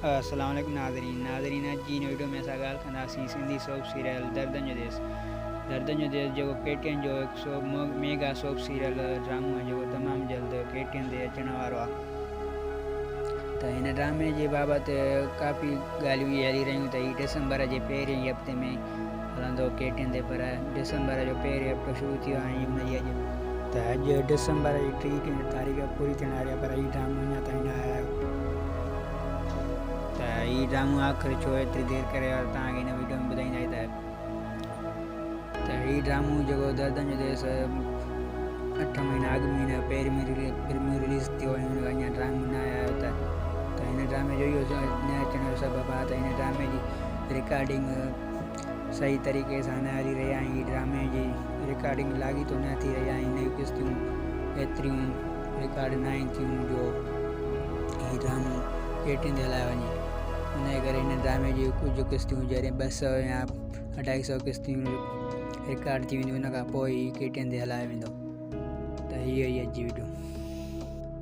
अस्सलाम वालेकुम नाज़रीन अॼु जी हिन वीडियो में असां ॻाल्हि कंदासीं सिंधी सोप सीरियल दर्दन जो देश जेको केटीएन जो हिकु मेगा सोप सीरियल ड्रामो आहे जेको तमामु जल्द केटीएन ते अचण वारो आहे। त हिन ड्रामे जे बाबति काफ़ी ॻाल्हियूं हली रहियूं त हीउ डिसंबर जे पहिरें ई हफ़्ते में हलंदो केटीएन ते, पर डिसंबर जो पहिरें हफ़्तो शुरू थी वियो ऐं हुनजी अॼु डिसंबर जी 30 तारीख़ पूरी थियण वारी आहे, पर हीउ ड्रामो अञा ताईं न आयो। त हीउ ड्रामो आख़िर छो एतिरी देरि करे तव्हांखे हिन वीडियो में ॿुधाईंदासीं त हीउ ड्रामो जेको दर्दन जो देश 8 महीना अॻु महीना पहिरीं रिलीज़ थियो ऐं हुन अञा ड्रामो न आयो। त हिन ड्रामे जो इहो न अचण जो सबबु आहे त हिन ड्रामे जी रिकॉर्डिंग सही तरीक़े सां न हली रही आहे। हीउ ड्रामे जी रिकॉर्डिंग लाॻीतो न थी रही आहे। नयूं किश्तियूं एतिरियूं रिकॉर्ड न आहिनि थियूं जो हीउ ड्रामो केटीएन ते हलायो वञे। हुन जे करे हिन ड्रामे जी कुझु किश्तियूं जॾहिं 200 या 250 किश्तियूं रिकॉर्ड थी वेंदियूं, हुन खां पोइ ई केटीएन ते हलायो वेंदो। त इहो ई अॼु जी वीडियो।